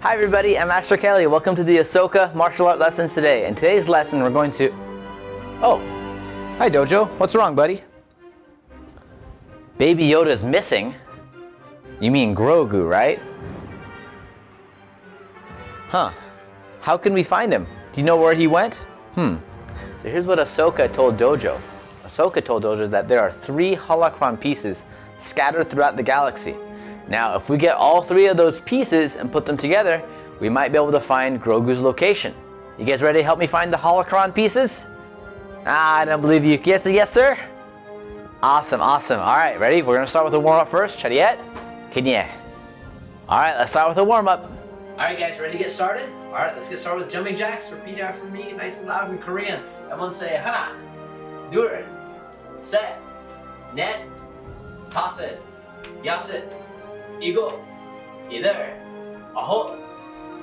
Hi everybody, I'm Master Kelly. Welcome to the Ahsoka martial art lessons today. In today's lesson we're going to... Oh, hi Dojo. What's wrong, buddy? Baby Yoda's missing? You mean Grogu, right? Huh. How can we find him? Do you know where he went? So here's what Ahsoka told Dojo. Ahsoka told Dojo that there are 3 holocron pieces scattered throughout the galaxy. Now, if we get all 3 of those pieces and put them together, we might be able to find Grogu's location. You guys ready to help me find the holocron pieces? I don't believe you. Yes, sir? Awesome. All right, ready? We're gonna start with a warm-up first. Chariot? Kenya. All right, let's start with a warm-up. All right, guys, ready to get started? All right, let's get started with jumping jacks. Repeat after me, nice and loud in Korean. Everyone say, Hana, 둘, 셋, 넷, 다섯, 여섯, 일곱, 여덟, 아홉.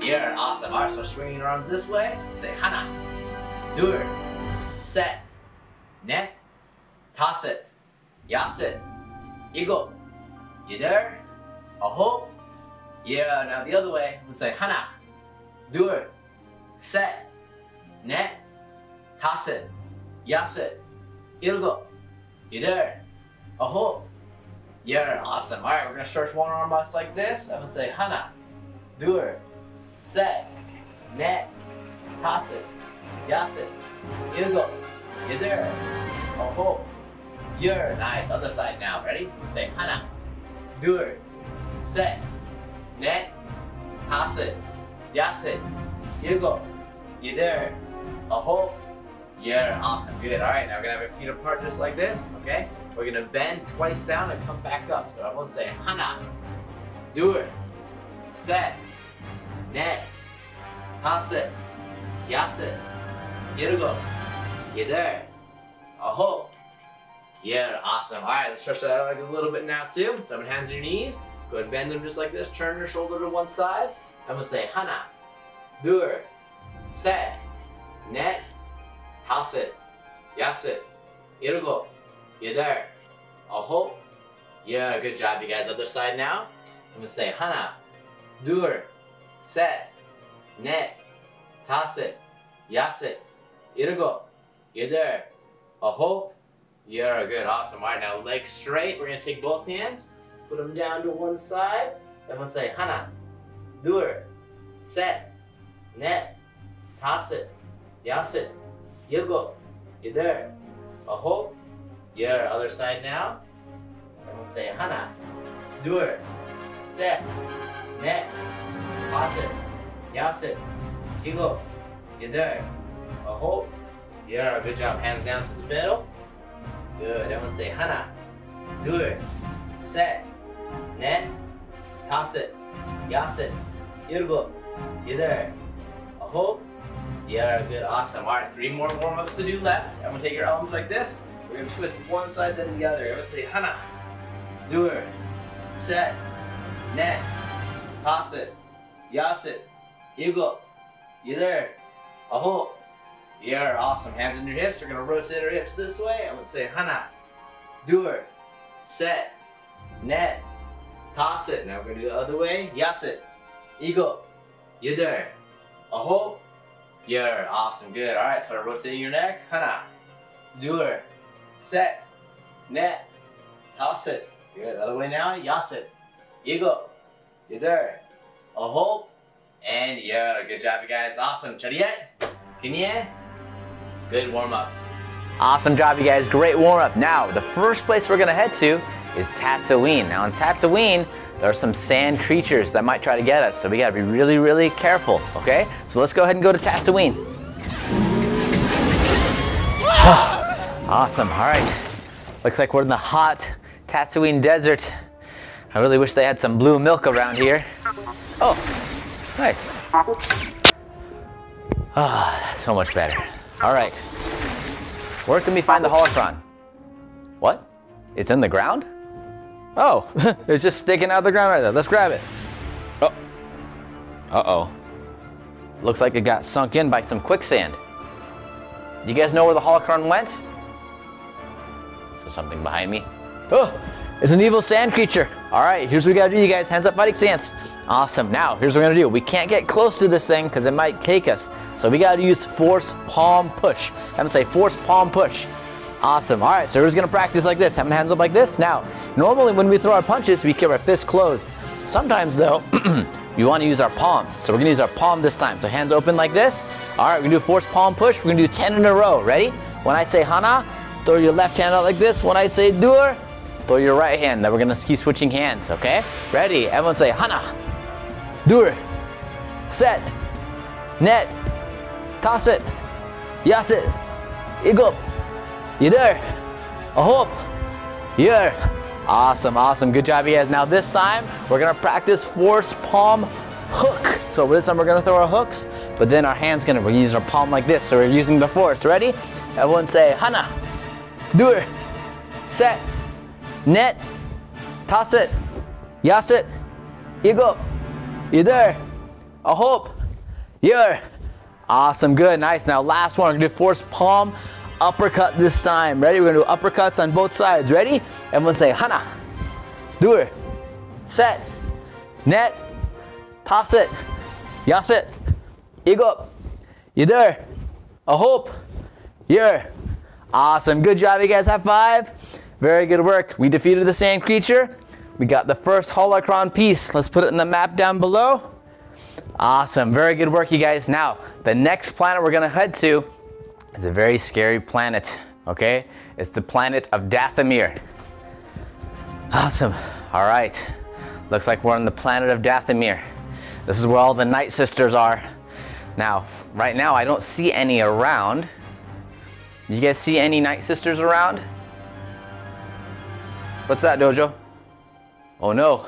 Yeah, awesome. All right, so swinging your arms this way. Say 하나, 둘, 셋, 넷, 다섯, 여섯, 일곱, 여덟, 아홉. Yeah, now the other way. Let's say 하나, 둘, 셋, 넷, 다섯, 여섯, 일곱, 여덟, 아홉. Yeah, awesome. All right, we're gonna stretch one arm out like this. I'm gonna say 하나, 둘, 셋, 넷, 다섯, 여섯, 일곱, 여덟, 아홉, 열. Nice. Other side now. Ready? Let's say 하나, 둘, 셋, 넷, 다섯, 여섯, 일곱, 여덟, 아홉, 열. Awesome. Good. All right. Now we're gonna have our feet apart just like this. Okay. We're gonna bend twice down and come back up. So everyone say 하나, 둘, 셋, 넷, 다섯, 여섯, 일곱, 여덟, 아홉. Yeah, awesome. All right, let's stretch that out a little bit now too. So hands on your knees. Go ahead and bend them just like this. Turn your shoulder to one side. I'm gonna say 하나, 둘, 셋, 넷, 다섯, 여섯, 일곱, 여덟, 아홉. Yeah, good job, you guys. Other side now. I'm gonna say 하나, 둘, 셋, 넷, 다섯, 여섯, 일곱, 여덟, 아홉. Yeah, good, awesome. All right, now legs straight. We're gonna take both hands, put them down to one side. Everyone say 하나, 둘, 셋, 넷, 다섯, 여섯, 일곱, 여덟, 아홉. Yeah, other side now. Everyone say 하나, 둘, 셋, 넷, 다섯, 여섯, 일곱, 여덟, 아홉. Yeah, good job. Hands down to the middle. Good. Everyone say 하나, 둘, 셋, 넷, 다섯, 여섯, 일곱, 여덟, 아홉. Yeah, good. Awesome. All right, 3 more warm-ups to do left. I'm gonna take your arms like this. We're gonna twist one side then the other. Everyone say 하나, 둘, 셋, 넷, 다섯, 여섯, 일곱, 여덟, 아홉. Yeah, awesome. Hands in your hips. We're gonna rotate our hips this way. I'm gonna say 하나, 둘, 셋, 넷, 다섯. Now we're gonna do the other way. 여섯, 일곱, 여덟, 아홉. Yeah, awesome. Good. All right, start rotating your neck. 하나, 둘, 셋, 넷, 다섯. Good. Other way now. 여섯, 일곱, 여덟, 아홉. And yeah, good job, you guys. Awesome. Chariot. Kenya. Good warm-up. Awesome job, you guys. Great warm-up. Now, the first place we're gonna head to is Tatooine. Now, in Tatooine, there are some sand creatures that might try to get us, so we gotta be really, really careful, okay? So let's go ahead and go to Tatooine. Awesome, all right. Looks like we're in the hot Tatooine desert. I really wish they had some blue milk around here. Oh, nice. So much better. All right. Where can we find the holocron? What? It's in the ground? Oh, it's just sticking out of the ground right there. Let's grab it. Oh. Uh-oh. Looks like it got sunk in by some quicksand. You guys know where the holocron went? Is there something behind me? Oh, it's an evil sand creature. All right, here's what we gotta do, you guys. Hands up fighting stance. Awesome. Now, here's what we're gonna do. We can't get close to this thing because it might take us. So we gotta use force palm push. I'm gonna say force palm push. Awesome. All right, so we're just gonna practice like this, having hands up like this. Now, normally when we throw our punches, we keep our fists closed. Sometimes though, we wanna use our palm. So we're gonna use our palm this time. So hands open like this. All right, we're gonna do force palm push. We're gonna do 10 in a row. Ready? When I say hana, throw your left hand out like this. When I say dur, throw your right hand. Then we're gonna keep switching hands, okay? Ready? Everyone say hana, dur, set, net, toss it, yas it, igop, yider, ahop, yer. Awesome, awesome. Good job, you guys. Now this time, we're gonna practice force palm hook. So this time we're gonna throw our hooks, but then our hands we're gonna use our palm like this. So we're using the force. Ready? Everyone say hana, dur, set, net, toss it, yas it, igop, yider, ahop, yer. Awesome, good, nice. Now last one, we're gonna do force palm uppercut this time. Ready? We're gonna do uppercuts on both sides. Ready? Everyone say hana, dur, set, net, toss it, yas it, igop, yider, ahop, yer. Awesome, good job, you guys. High five. Very good work. We defeated the sand creature. We got the first holocron piece. Let's put it in the map down below. Awesome, very good work, you guys. Now, the next planet we're gonna head to is a very scary planet, okay? It's the planet of Dathomir. Awesome, all right. Looks like we're on the planet of Dathomir. This is where all the Night Sisters are. Now, right now, I don't see any around. You guys see any Night Sisters around? What's that, Dojo? Oh no,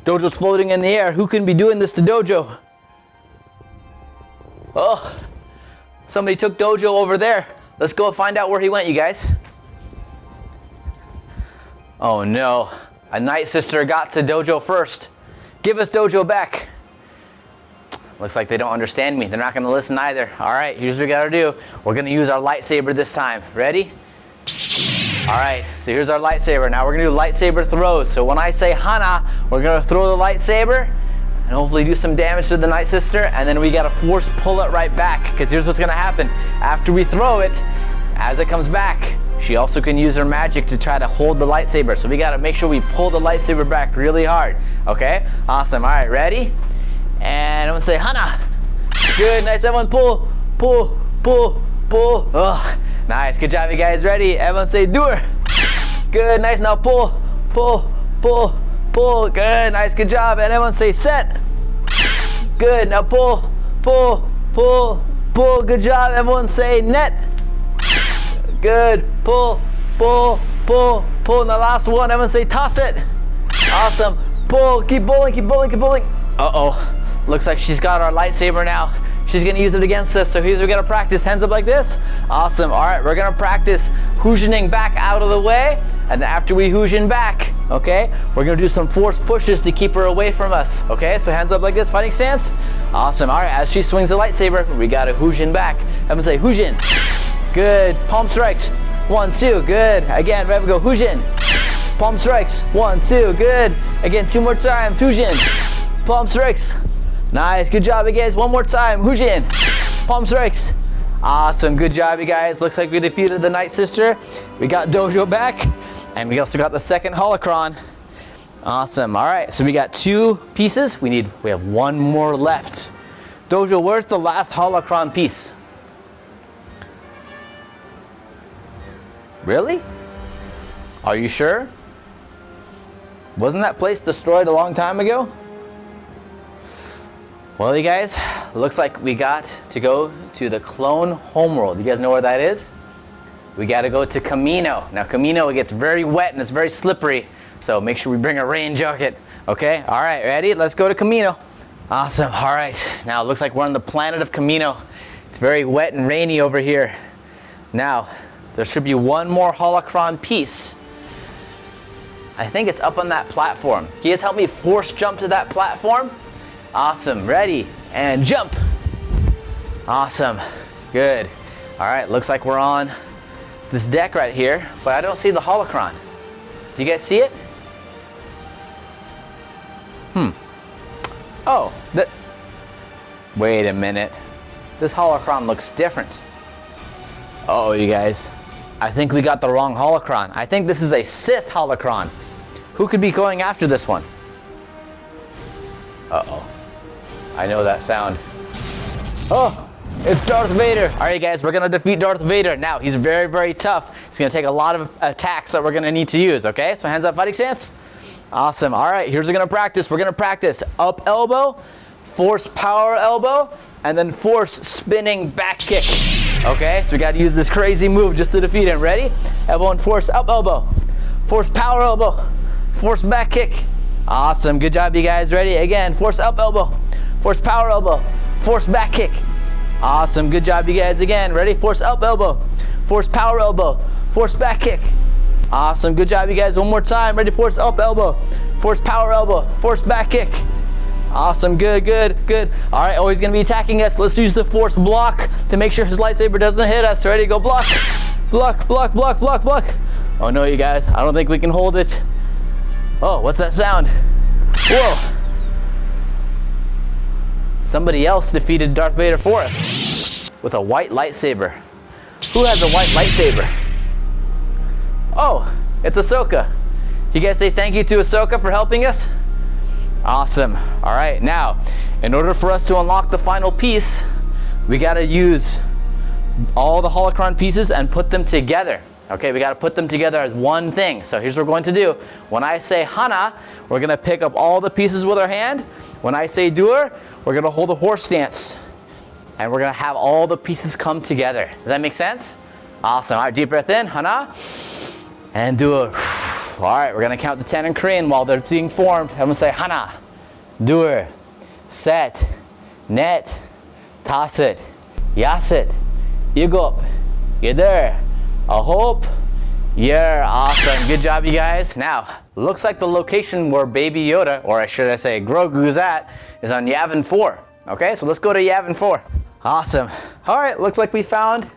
Dojo's floating in the air. Who can be doing this to Dojo? Oh, somebody took Dojo over there. Let's go find out where he went, you guys. Oh no, a Night Sister got to Dojo first. Give us Dojo back. Looks like they don't understand me. They're not gonna listen either. All right, here's what we gotta do. We're gonna use our lightsaber this time. Ready? All right, so here's our lightsaber. Now we're gonna do lightsaber throws. So when I say hana, we're gonna throw the lightsaber and hopefully do some damage to the Night Sister, and then we gotta force pull it right back, because here's what's gonna happen. After we throw it, as it comes back, she also can use her magic to try to hold the lightsaber. So we gotta make sure we pull the lightsaber back really hard, okay? Awesome, all right, ready? And I'm gonna say hana. Good, nice, everyone pull, pull, pull, pull. Oh, nice, good job, you guys. Ready? Everyone say dur. Good, nice, now pull, pull, pull, pull. Good, nice, good job. And everyone say set. Good, now pull, pull, pull, pull. Good job. Everyone say net. Good, pull, pull, pull, pull. And the last one, everyone say toss it. Awesome, pull, keep pulling, keep pulling, keep pulling. Uh-oh, looks like she's got our lightsaber now. She's gonna use it against us, so here's what we're gonna practice. Hands up like this. Awesome, all right, we're gonna practice Hujinin back out of the way, and then after we Hujin back, okay, we're gonna do some force pushes to keep her away from us, okay? So hands up like this, fighting stance. Awesome, all right, as she swings the lightsaber, we gotta Hujin back. Have them say Hujin. Good, palm strikes. 1, 2, good. Again, ready, go Hujin. Palm strikes. 1, 2, good. Again, 2 more times, Hujin. Palm strikes. Nice, good job, you guys. One more time, Hujin. Palm strikes. Awesome, good job, you guys. Looks like we defeated the Night Sister. We got Dojo back, and we also got the second holocron. Awesome, all right, so we got 2 pieces. We have 1 more left. Dojo, where's the last holocron piece? Really? Are you sure? Wasn't that place destroyed a long time ago? Well, you guys, looks like we got to go to the clone homeworld. You guys know where that is? We got to go to Kamino. Now, Kamino, it gets very wet and it's very slippery, so make sure we bring a rain jacket. Okay, all right, ready? Let's go to Kamino. Awesome, all right. Now, it looks like we're on the planet of Kamino. It's very wet and rainy over here. Now, there should be 1 more holocron piece. I think it's up on that platform. Can you guys help me force jump to that platform? Awesome, ready, and jump. Awesome, good. All right, looks like we're on this deck right here, but I don't see the holocron. Do you guys see it? Oh, wait a minute. This holocron looks different. Uh-oh, you guys. I think we got the wrong holocron. I think this is a Sith holocron. Who could be going after this one? Uh-oh. I know that sound. Oh, it's Darth Vader. All right, guys, we're going to defeat Darth Vader. Now, he's very, very tough. It's going to take a lot of attacks that we're going to need to use, okay? So hands up fighting stance. Awesome. All right, here's what we're going to practice. We're going to practice up elbow, force power elbow, and then force spinning back kick. Okay, so we got to use this crazy move just to defeat him. Ready? Elbow and force up elbow, force power elbow, force back kick. Awesome. Good job, you guys. Ready? Again, force up elbow, force power elbow, force back kick. Awesome. Good job, you guys. Again, ready? Force up elbow, force power elbow, force back kick. Awesome. Good job, you guys. One more time. Ready? Force up elbow, force power elbow, force back kick. Awesome. Good, good, good. All right, oh, he's going to be attacking us. Let's use the force block to make sure his lightsaber doesn't hit us. Ready? Go block. Block, block, block, block, block. Oh, no, you guys. I don't think we can hold it. Oh, what's that sound? Whoa. Somebody else defeated Darth Vader for us with a white lightsaber. Who has a white lightsaber? Oh, it's Ahsoka. You guys say thank you to Ahsoka for helping us? Awesome. All right, now, in order for us to unlock the final piece, we got to use all the holocron pieces and put them together. Okay, we got to put them together as one thing. So here's what we're going to do. When I say Hana, we're going to pick up all the pieces with our hand. When I say Dur, we're going to hold a horse stance. And we're going to have all the pieces come together. Does that make sense? Awesome. All right, deep breath in, Hana, and Dur. All right, we're going to count to 10 in Korean while they're being formed. I'm going to say Hana, Dur, Set, Net, Taset, Yaset, Ilgop, Yeder, Ahop, Yer. Awesome. Good job, you guys. Now, looks like the location where Baby Yoda, or should I say Grogu's at, is on Yavin 4. Okay, so let's go to Yavin 4. Awesome. All right, looks like we found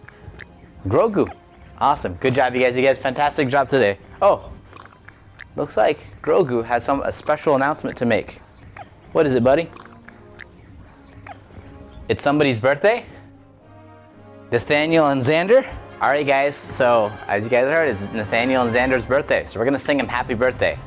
Grogu. Awesome. Good job, you guys. You guys, fantastic job today. Oh, looks like Grogu has a special announcement to make. What is it, buddy? It's somebody's birthday? Nathaniel and Xander? All right, guys. So, as you guys heard, it's Nathaniel and Xander's birthday. So we're going to sing him happy birthday.